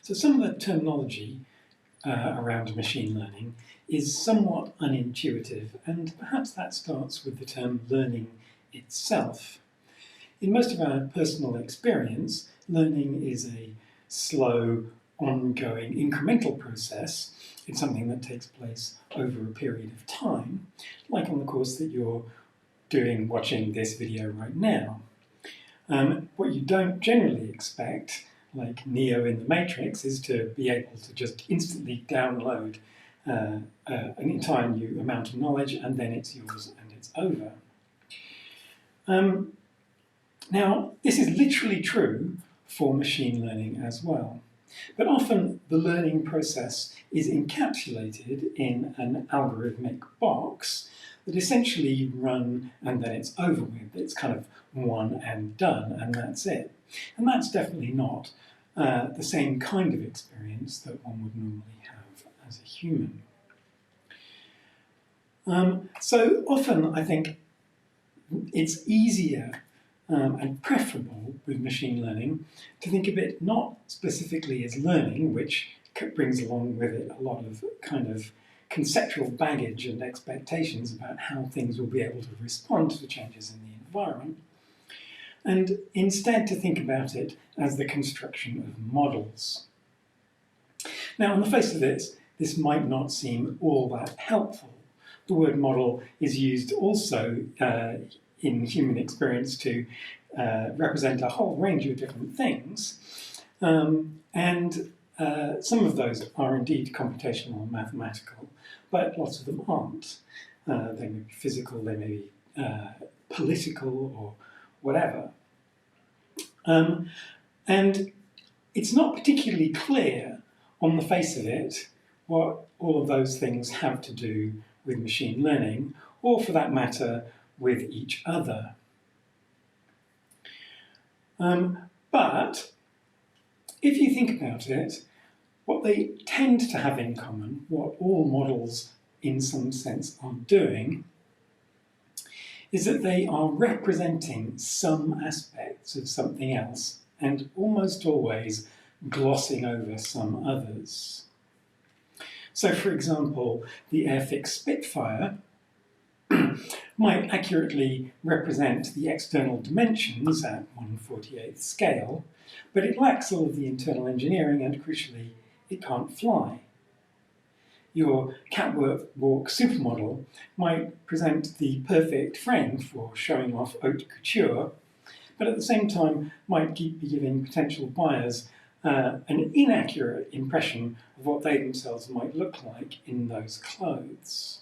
So some of the terminology around machine learning is somewhat unintuitive, and perhaps that starts with the term learning itself. In most of our personal experience, learning is a slow, ongoing, incremental process. It's something that takes place over a period of time, like on the course that you're doing watching this video right now. What you don't generally expect, like Neo in the Matrix, is to be able to just instantly download an entire new amount of knowledge and then it's yours and it's over. Now, this is literally true for machine learning as well. But often the learning process is encapsulated in an algorithmic box that essentially you run and then it's over with. It's kind of one and done, and that's it. And that's definitely not the same kind of experience that one would normally have as a human. So often I think it's easier and preferable with machine learning to think of it not specifically as learning, which brings along with it a lot of kind of conceptual baggage and expectations about how things will be able to respond to changes in the environment, and instead to think about it as the construction of models. Now, on the face of it, this might not seem all that helpful. The word model is used also in human experience to represent a whole range of different things. And some of those are indeed computational and mathematical, but lots of them aren't. They may be physical, they may be political, or whatever. And it's not particularly clear on the face of it what all of those things have to do with machine learning, or for that matter, with each other. But if you think about it, what they tend to have in common, what all models in some sense are doing, is that they are representing some aspects of something else and almost always glossing over some others. So, for example, the Airfix Spitfire might accurately represent the external dimensions at 1/48th scale, but it lacks all of the internal engineering and, crucially, it can't fly. Your catwalk supermodel might present the perfect frame for showing off haute couture, but at the same time might be giving potential buyers an inaccurate impression of what they themselves might look like in those clothes.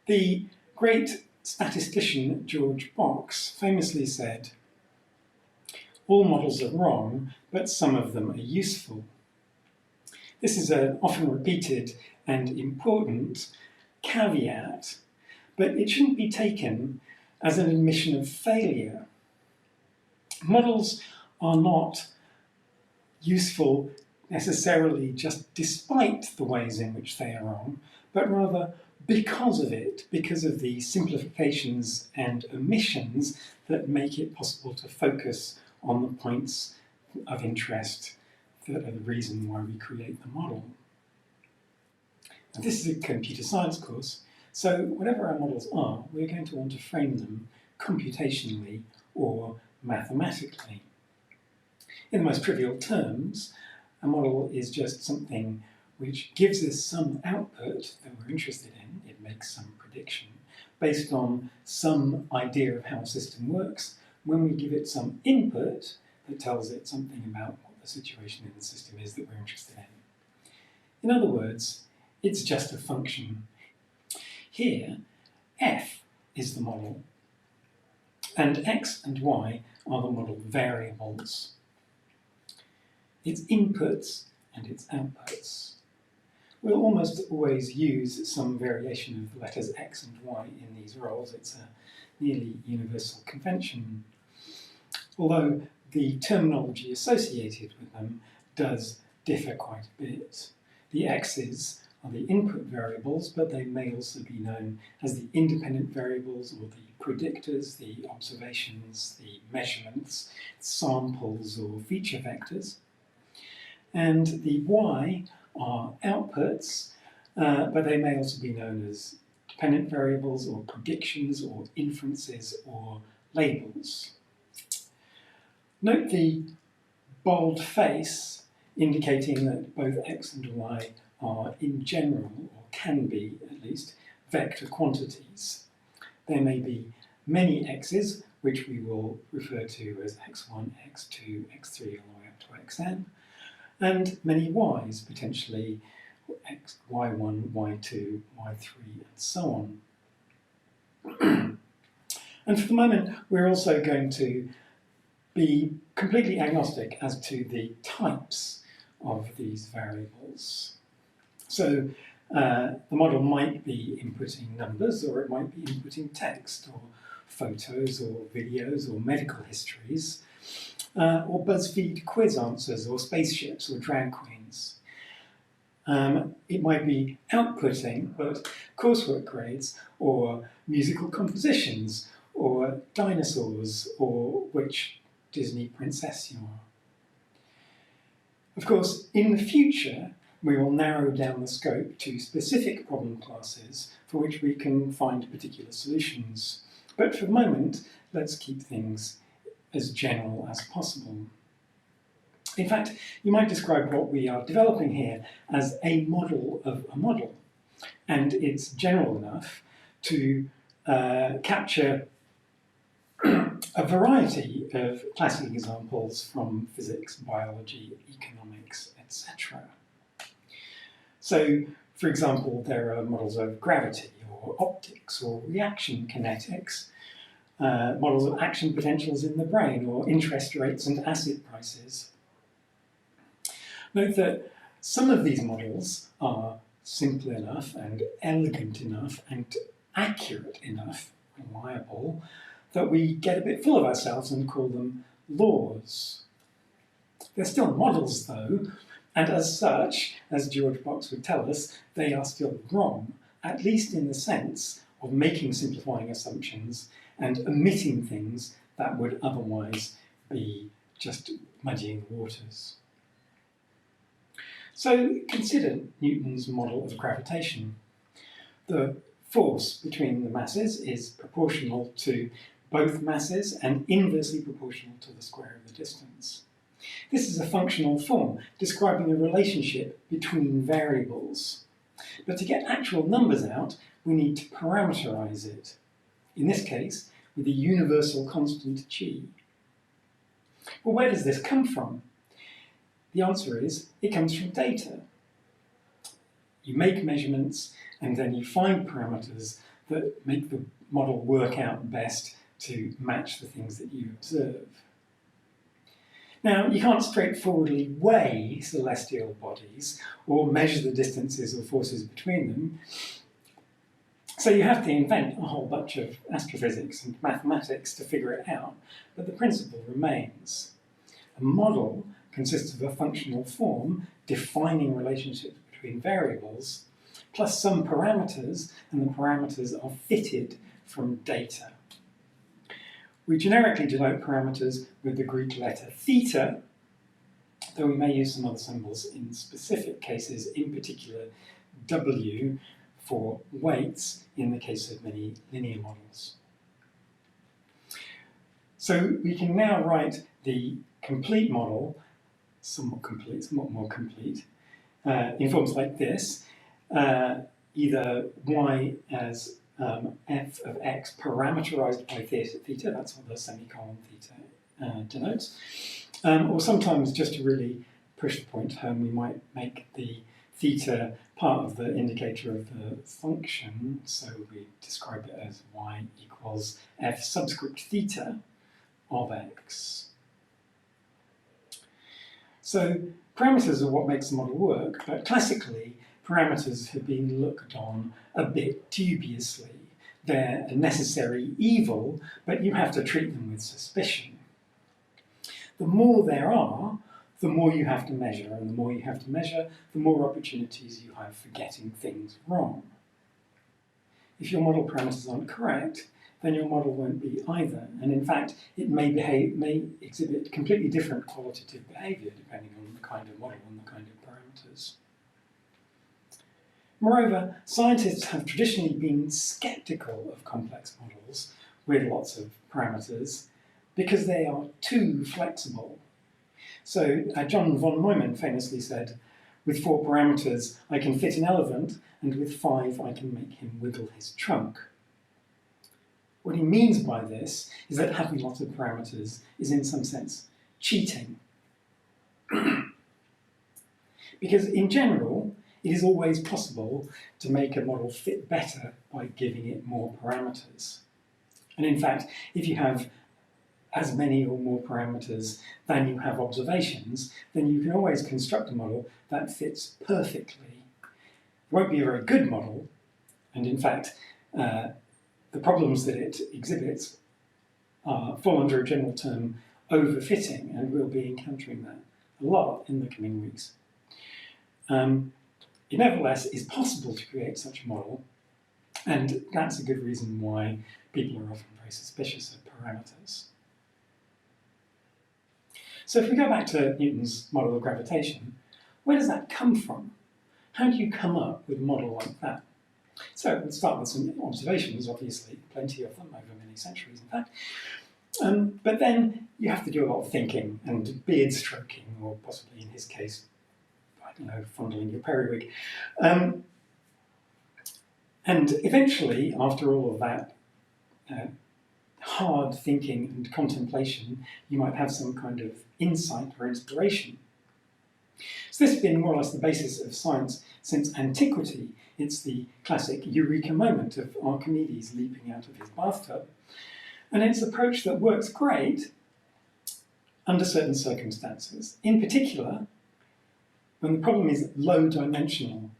The great statistician George Box famously said, "All models are wrong, but some of them are useful." This is an often repeated and important caveat, but it shouldn't be taken as an admission of failure. Models are not useful necessarily just despite the ways in which they are wrong, but rather because of it, because of the simplifications and omissions that make it possible to focus on the points of interest that are the reason why we create the model. Now, this is a computer science course, so whatever our models are, we're going to want to frame them computationally or mathematically. In the most trivial terms, a model is just something which gives us some output that we're interested in. It makes some prediction based on some idea of how a system works. When we give it some input that tells it something about what the situation in the system is that we're interested in. In other words, it's just a function. Here, f is the model, and x and y are the model variables. Its inputs and its outputs. We'll almost always use some variation of the letters x and y in these roles. It's a nearly universal convention, although the terminology associated with them does differ quite a bit. The x's are the input variables, but they may also be known as the independent variables or the predictors, the observations, the measurements, samples or feature vectors. And the y are outputs, but they may also be known as dependent variables or predictions or inferences or labels. Note the bold face indicating that both x and y are in general, or can be at least, vector quantities. There may be many x's, which we will refer to as x1, x2, x3, all the way up to xn, and many y's, potentially y1, y2, y3, and so on. And for the moment, we're also going to be completely agnostic as to the types of these variables. So the model might be inputting numbers, or it might be inputting text, or photos, or videos, or medical histories, or BuzzFeed quiz answers, or spaceships, or drag queens. It might be outputting, but coursework grades, or musical compositions, or dinosaurs, or which Disney princess you are. Of course, in the future, we will narrow down the scope to specific problem classes for which we can find particular solutions. But for the moment, let's keep things as general as possible. In fact, you might describe what we are developing here as a model of a model, and it's general enough to capture a variety of classic examples from physics, biology, economics, etc. So, for example, there are models of gravity, or optics, or reaction kinetics, models of action potentials in the brain, or interest rates and asset prices. Note that some of these models are simple enough and elegant enough and accurate enough, reliable, that we get a bit full of ourselves and call them laws. They're still models though, and as such, as George Box would tell us, they are still wrong, at least in the sense of making simplifying assumptions and omitting things that would otherwise be just muddying the waters. So consider Newton's model of gravitation. The force between the masses is proportional to both masses and inversely proportional to the square of the distance. This is a functional form describing a relationship between variables. But to get actual numbers out, we need to parameterize it. In this case, with a universal constant g. Well, where does this come from? The answer is, it comes from data. You make measurements, and then you find parameters that make the model work out best to match the things that you observe. Now, you can't straightforwardly weigh celestial bodies or measure the distances or forces between them, so you have to invent a whole bunch of astrophysics and mathematics to figure it out, but the principle remains. A model consists of a functional form defining relationships between variables, plus some parameters, and the parameters are fitted from data. We generically denote parameters with the Greek letter theta, though we may use some other symbols in specific cases, in particular W for weights in the case of many linear models. So we can now write the complete model, somewhat more complete, in forms like this, either y as f of x parameterized by theta, that's what the semicolon theta denotes, or sometimes just to really push the point home, we might make the theta part of the indicator of the function, so we describe it as y equals f subscript theta of x. So parameters are what makes the model work, but classically parameters have been looked on a bit dubiously. They're a necessary evil, but you have to treat them with suspicion. The more there are, the more you have to measure, and the more you have to measure, the more opportunities you have for getting things wrong. If your model parameters aren't correct, then your model won't be either. And in fact, it may exhibit completely different qualitative behaviour depending on the kind of model and the kind of parameters. Moreover, scientists have traditionally been sceptical of complex models with lots of parameters because they are too flexible. So John von Neumann famously said, "With 4 parameters, I can fit an elephant, and with 5, I can make him wiggle his trunk." What he means by this is that having lots of parameters is in some sense cheating. Because in general, it is always possible to make a model fit better by giving it more parameters. And in fact, if you have as many or more parameters than you have observations, then you can always construct a model that fits perfectly. It won't be a very good model, and in fact, the problems that it exhibits fall under a general term overfitting, and we'll be encountering that a lot in the coming weeks. It nevertheless is possible to create such a model, and that's a good reason why people are often very suspicious of parameters. So if we go back to Newton's model of gravitation, where does that come from? How do you come up with a model like that? So let's start with some observations, obviously, plenty of them over many centuries, in fact. But then you have to do a lot of thinking and beard stroking, or possibly in his case, I don't know, fondling your periwig. And eventually, after all of that hard thinking and contemplation, you might have some kind of insight or inspiration. So this has been more or less the basis of science since antiquity. It's the classic eureka moment of Archimedes leaping out of his bathtub. And it's an approach that works great under certain circumstances. In particular, when the problem is low dimensional,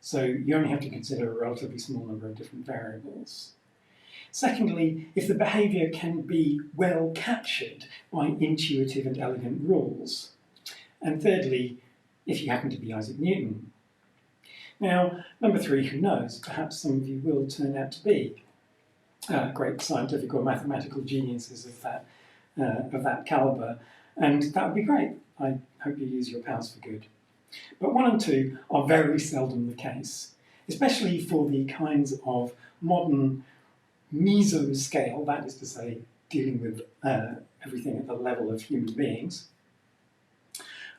so you only have to consider a relatively small number of different variables. Secondly, if the behaviour can be well captured by intuitive and elegant rules. And thirdly, if you happen to be Isaac Newton. Now, number 3, who knows? Perhaps some of you will turn out to be great scientific or mathematical geniuses of that calibre, and that would be great. I hope you use your powers for good. But 1 and 2 are very seldom the case, especially for the kinds of modern mesoscale, that is to say, dealing with everything at the level of human beings.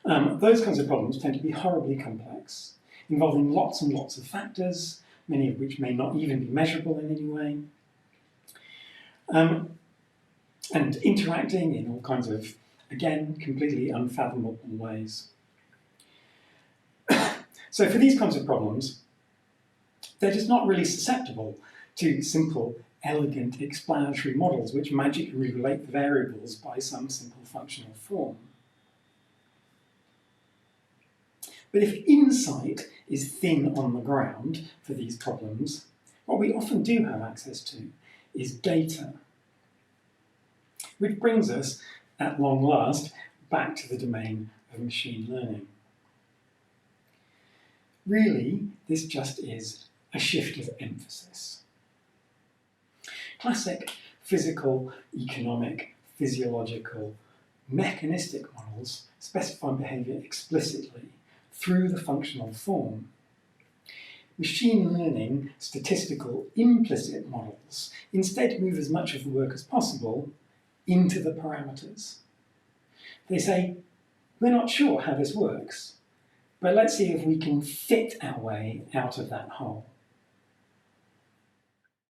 Those kinds of problems tend to be horribly complex, involving lots and lots of factors, many of which may not even be measurable in any way, and interacting in all kinds of, again, completely unfathomable ways. So for these kinds of problems, they're just not really susceptible to simple, elegant, explanatory models which magically relate the variables by some simple functional form. But if insight is thin on the ground for these problems, what we often do have access to is data. Which brings us, at long last, back to the domain of machine learning. Really, this just is a shift of emphasis. Classic physical, economic, physiological, mechanistic models specify behaviour explicitly through the functional form. Machine learning, statistical, implicit models instead move as much of the work as possible into the parameters. They say, we're not sure how this works, but let's see if we can fit our way out of that hole.